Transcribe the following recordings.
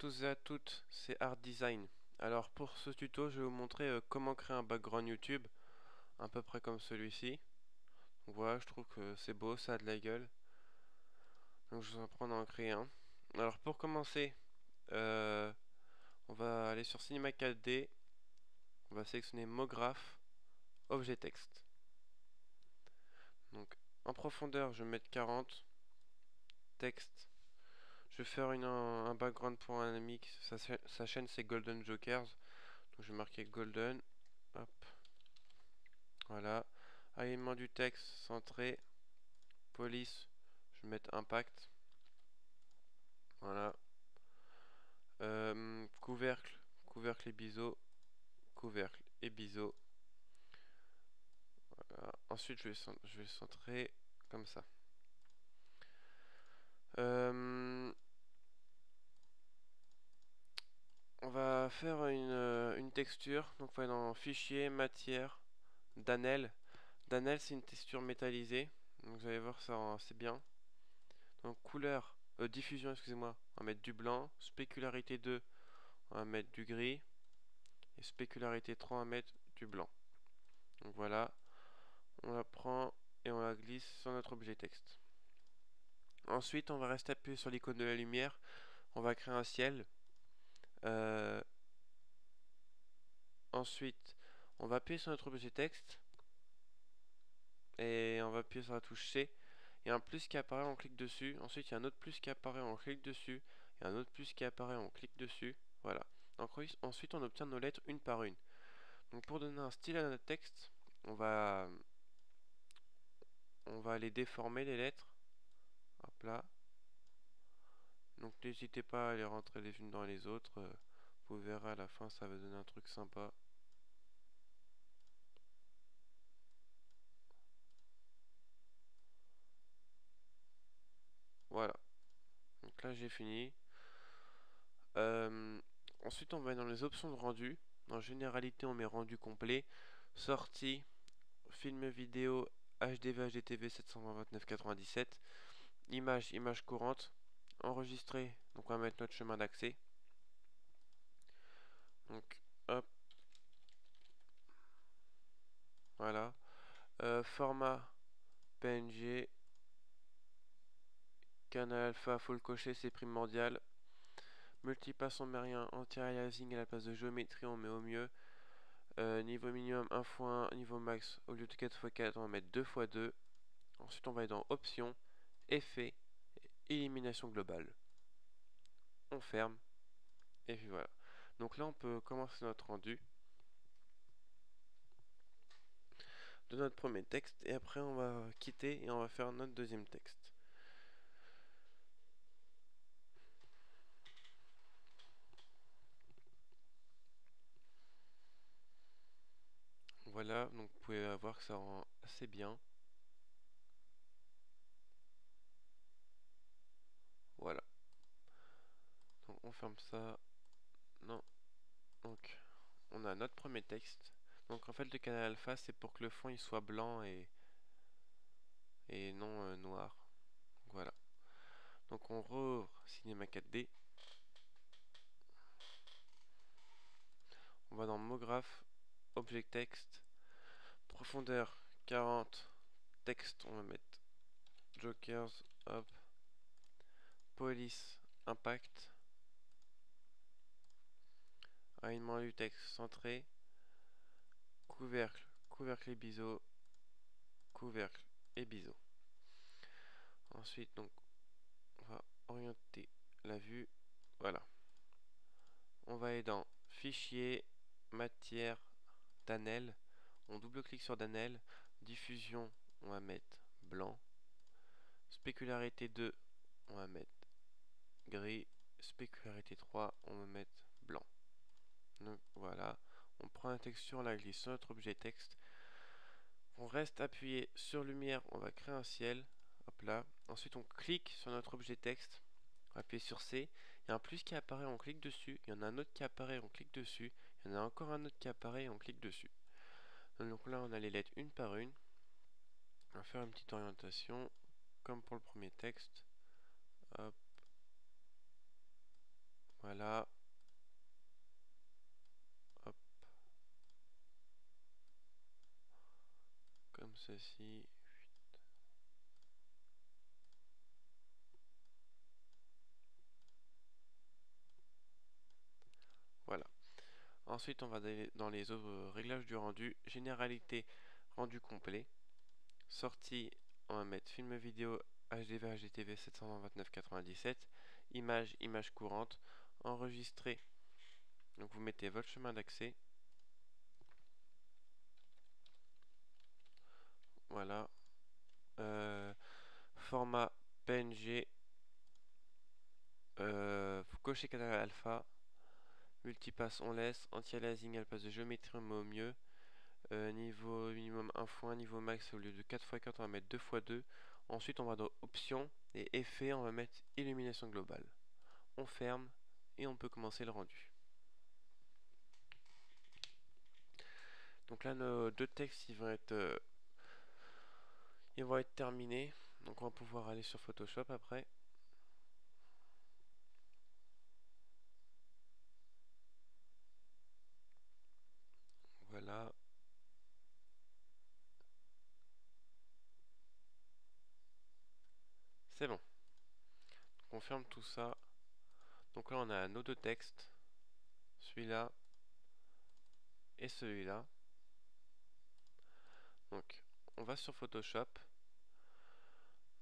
tous et à toutes, c'est Art Design. Alors pour ce tuto, je vais vous montrer comment créer un background YouTube, à peu près comme celui-ci. Donc voilà, je trouve que c'est beau, ça a de la gueule. Donc je vais en prendre à en créer un. Alors pour commencer, euh, on va aller sur Cinema 4D, on va sélectionner Mograph, Objet Texte. Donc en profondeur, je vais mettre 40, texte. Je vais faire un background pour un ami, sa chaîne c'est Golden Jokers. Donc je vais marquer Golden, hop. Voilà. Alignement du texte, centré. Police, je vais mettre impact. Voilà. Couvercle, couvercle et biseau. Couvercle et biseau. Voilà. Ensuite, je vais centrer comme ça. On va faire une texture. Donc, on va aller dans Fichier, Matière, Danel. Danel, c'est une texture métallisée. Donc, vous allez voir, ça c'est bien. Donc, couleur, diffusion, excusez-moi. On va mettre du blanc. Spécularité 2, on va mettre du gris. Et spécularité 3, on va mettre du blanc. Donc voilà, on la prend et on la glisse sur notre objet texte. Ensuite, on va rester appuyé sur l'icône de la lumière. On va créer un ciel. Ensuite, on va appuyer sur notre objet texte. Et on va appuyer sur la touche C. Il y a un plus qui apparaît, on clique dessus. Ensuite, il y a un autre plus qui apparaît, on clique dessus. Il y a un autre plus qui apparaît, on clique dessus. Voilà. Donc, ensuite, on obtient nos lettres une par une. Donc, pour donner un style à notre texte, on va aller déformer les lettres. Hop là. Donc n'hésitez pas à les rentrer les unes dans les autres. Vous verrez à la fin, ça va donner un truc sympa. Voilà. Donc là j'ai fini. Ensuite on va dans les options de rendu. En généralité on met rendu complet. Sortie, film vidéo, HDV, HDTV 720-29-97. Image, image courante. Enregistrer, donc on va mettre notre chemin d'accès. Donc hop, voilà. Format PNG, canal alpha, faut le cocher, c'est primordial. Multipass on met rien, anti-aliasing à la place de géométrie on met au mieux. Niveau minimum 1x1, niveau max au lieu de 4x4 on va mettre 2x2. Ensuite on va aller dans options, effet, élimination globale. On ferme et puis voilà. Donc là on peut commencer notre rendu de notre premier texte et après on va quitter et on va faire notre deuxième texte. Voilà, donc vous pouvez voir que ça rend assez bien. Voilà. Donc on ferme ça. Non. Donc on a notre premier texte. Donc en fait le canal alpha c'est pour que le fond il soit blanc et non noir. Donc, voilà. Donc on rouvre Cinema 4D. On va dans Mograph, Object Text, profondeur 40, texte on va mettre Jokers, hop, police, impact, alignement du texte centré, couvercle, couvercle et biseau, couvercle et biseau. Ensuite donc on va orienter la vue, voilà. On va aller dans Fichier, Matière, Danel. On double-clique sur Danel. Diffusion, on va mettre blanc. Spécularité 2, on va mettre gris. Spécularité 3, on va mettre blanc. Donc voilà. On prend la texture, on la glisse sur notre objet texte. On reste appuyé sur lumière, on va créer un ciel. Hop là. Ensuite, on clique sur notre objet texte. On va appuyer sur C. Il y a un plus qui apparaît, on clique dessus. Il y en a un autre qui apparaît, on clique dessus. Il y en a encore un autre qui apparaît, on clique dessus. Donc là, on a les lettres une par une. On va faire une petite orientation, comme pour le premier texte. Hop. Voilà. Hop. Comme ceci. Voilà. Ensuite, on va dans les autres réglages du rendu. Généralité, rendu complet. Sortie, on va mettre film vidéo HDV HDTV 729,97. Image, image courante. Enregistré. Donc vous mettez votre chemin d'accès. Voilà. Format PNG. Vous cochez canal alpha. Multipass on laisse. Anti-aliasing elle passe de géométrie mais au mieux. Niveau minimum 1 x 1, niveau max au lieu de 4 x 4 on va mettre 2 x 2. Ensuite on va dans options et effets on va mettre illumination globale. On ferme et on peut commencer le rendu. Donc là nos deux textes ils vont être terminés. Donc on va pouvoir aller sur Photoshop après. Voilà. C'est bon. Donc on ferme tout ça. Donc là on a nos deux textes. Celui-là et celui-là. Donc on va sur Photoshop.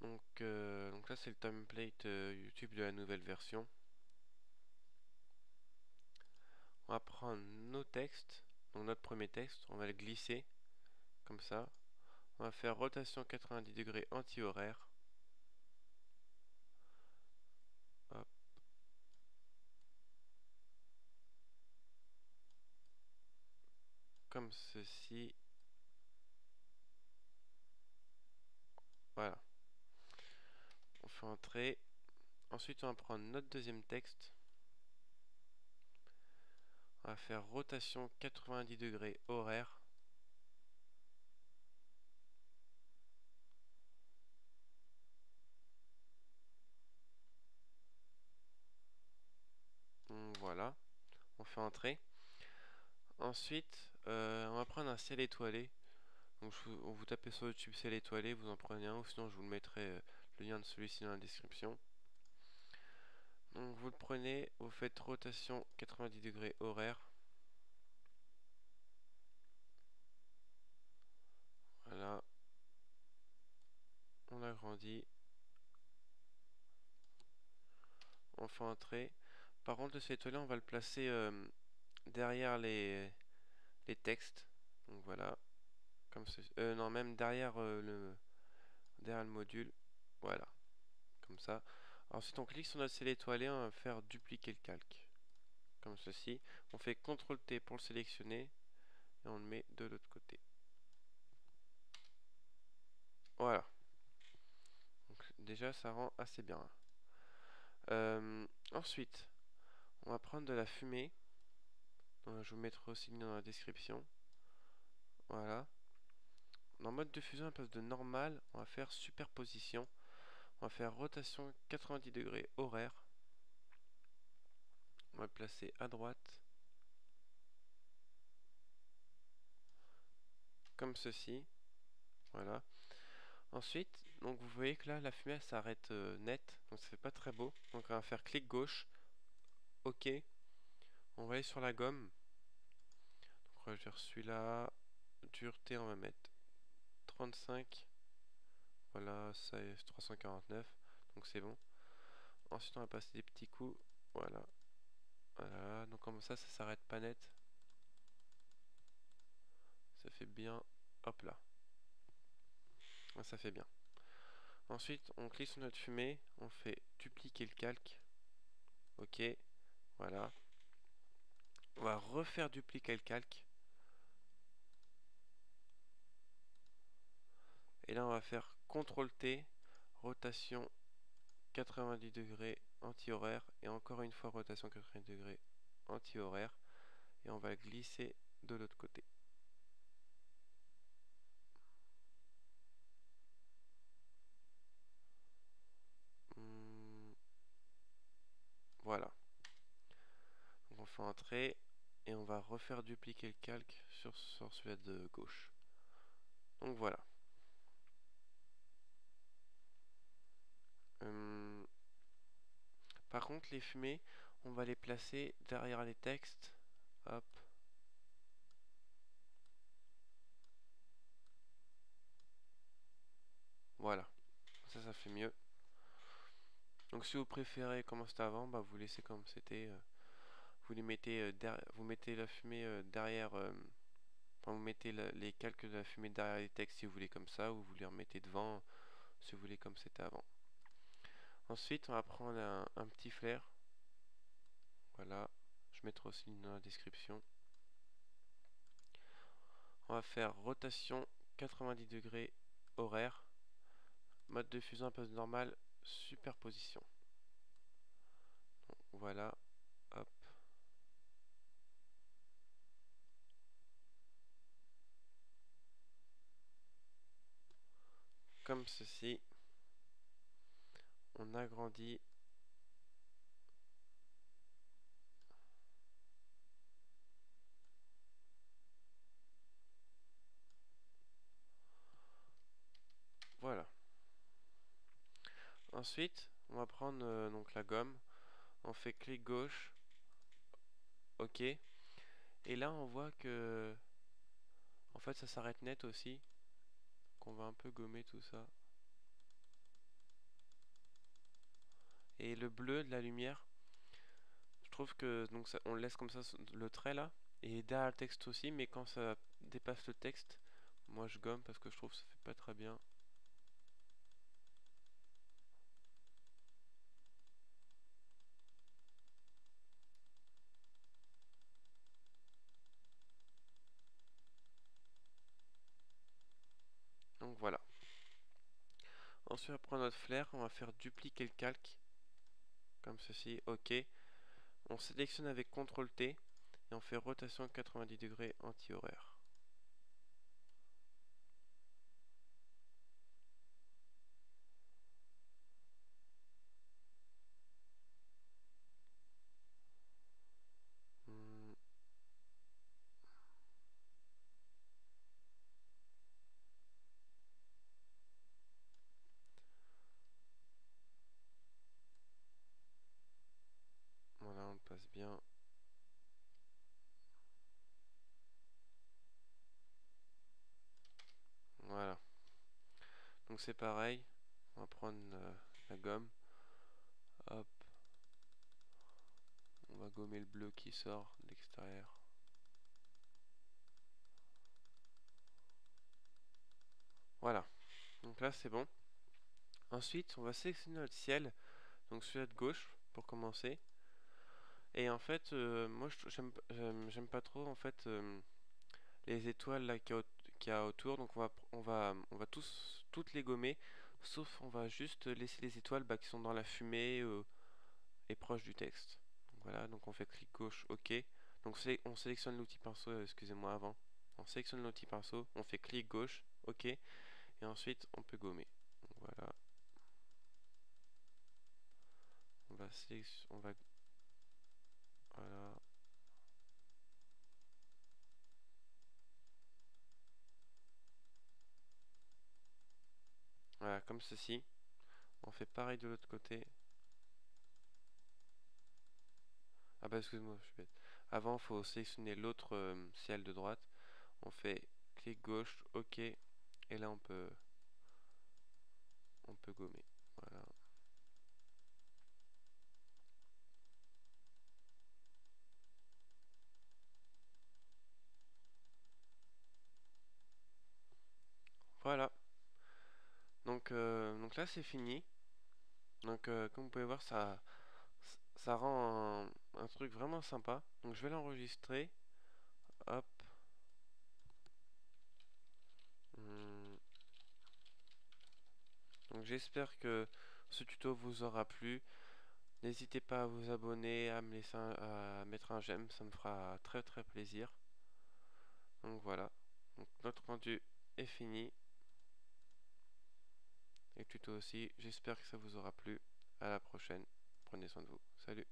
Donc là c'est le template YouTube de la nouvelle version. On va prendre nos textes, donc notre premier texte, on va le glisser comme ça. On va faire rotation 90 degrés anti-horaire. Hop. Comme ceci. Voilà. On fait entrer. Ensuite on va prendre notre deuxième texte. On va faire rotation 90 degrés horaire. Voilà. On fait entrer. Ensuite, on va prendre un ciel étoilé. Donc vous tapez sur YouTube ciel étoilé, vous en prenez un, ou sinon je vous le mettrai le lien de celui-ci dans la description. Donc vous le prenez, vous faites rotation 90 degrés horaire. Voilà. On agrandit. On fait entrer. Par contre, cet étoilé, on va le placer derrière les textes. Donc voilà. Comme ceci. Non, même derrière le module. Voilà. Comme ça. Ensuite, on clique sur notre ciel étoilé. On va faire dupliquer le calque. Comme ceci. On fait CTRL T pour le sélectionner. Et on le met de l'autre côté. Voilà. Donc, déjà, ça rend assez bien. Ensuite, on va prendre de la fumée. Donc, je vous mettrai aussi le lien dans la description. Voilà. Dans mode de fusion, à la place de normal, on va faire superposition. On va faire rotation 90 degrés horaire. On va le placer à droite. Comme ceci. Voilà. Ensuite, donc vous voyez que là, la fumée s'arrête net. Donc ça fait pas très beau. Donc on va faire clic gauche. OK. On va aller sur la gomme. Donc on va faire celui-là. Dureté, on va mettre 35. Voilà, ça est 349. Donc c'est bon. Ensuite, on va passer des petits coups. Voilà. Voilà. Donc comme ça s'arrête pas net. Ça fait bien. Hop là. Ça fait bien. Ensuite, on clique sur notre fumée. On fait dupliquer le calque. OK. Voilà. On va refaire dupliquer le calque. Et là, on va faire CTRL T. Rotation 90 degrés anti-horaire. Et encore une fois, rotation 90 degrés anti-horaire. Et on va glisser de l'autre côté. Voilà. fois entrée et on va refaire dupliquer le calque sur celui-là de gauche. Donc voilà. Par contre, les fumées, on va les placer derrière les textes. Hop. Voilà. Ça fait mieux. Donc si vous préférez comme c'était avant, bah, vous laissez comme c'était. Vous les mettez vous mettez la fumée derrière. Enfin, vous mettez les calques de la fumée derrière les textes si vous voulez comme ça, ou vous les remettez devant si vous voulez comme c'était avant. Ensuite, on va prendre un petit flair. Voilà. Je mettrai aussi dans la description. On va faire rotation 90 degrés horaire. Mode de fusion un peu normal, superposition. Donc, voilà. Hop. Comme ceci. On agrandit. Voilà. Ensuite, on va prendre donc la gomme. On fait clic gauche. OK. Et là, on voit que en fait, ça s'arrête net aussi. Qu'on va un peu gommer tout ça. Et le bleu de la lumière, je trouve que donc ça, on laisse comme ça le trait là. Et derrière le texte aussi, mais quand ça dépasse le texte, moi je gomme parce que je trouve que ça fait pas très bien. Donc voilà. Ensuite, on va prendre notre flair, on va faire dupliquer le calque. Comme ceci, OK. On sélectionne avec CTRL T et on fait rotation 90 degrés anti-horaire. Voilà, on passe bien. Voilà. Donc c'est pareil. On va prendre la gomme. Hop. On va gommer le bleu qui sort de l'extérieur. Voilà. Donc là c'est bon. Ensuite, on va sélectionner notre ciel. Donc celui-là de gauche pour commencer. Et en fait, moi j'aime pas trop en fait les étoiles là qu'il y a autour. Donc on va toutes les gommer. Sauf on va juste laisser les étoiles qui sont dans la fumée et proches du texte. Donc voilà, donc on fait clic gauche, OK. Donc on sélectionne l'outil pinceau, excusez-moi avant. On sélectionne l'outil pinceau, on fait clic gauche, OK. Et ensuite on peut gommer. Donc voilà. On va voilà. Voilà, comme ceci. On fait pareil de l'autre côté. Ah bah excuse-moi, je suis bête. Avant, il faut sélectionner l'autre ciel de droite. On fait clic gauche, OK. Et là, on peut gommer. Voilà. Voilà. Donc là, c'est fini. Donc, comme vous pouvez voir, ça rend un truc vraiment sympa. Donc, je vais l'enregistrer. Hop. Hum. Donc, j'espère que ce tuto vous aura plu. N'hésitez pas à vous abonner, à mettre un j'aime, ça me fera très très plaisir. Donc voilà, donc, notre rendu est fini. Et le tuto aussi, j'espère que ça vous aura plu. À la prochaine, prenez soin de vous. Salut!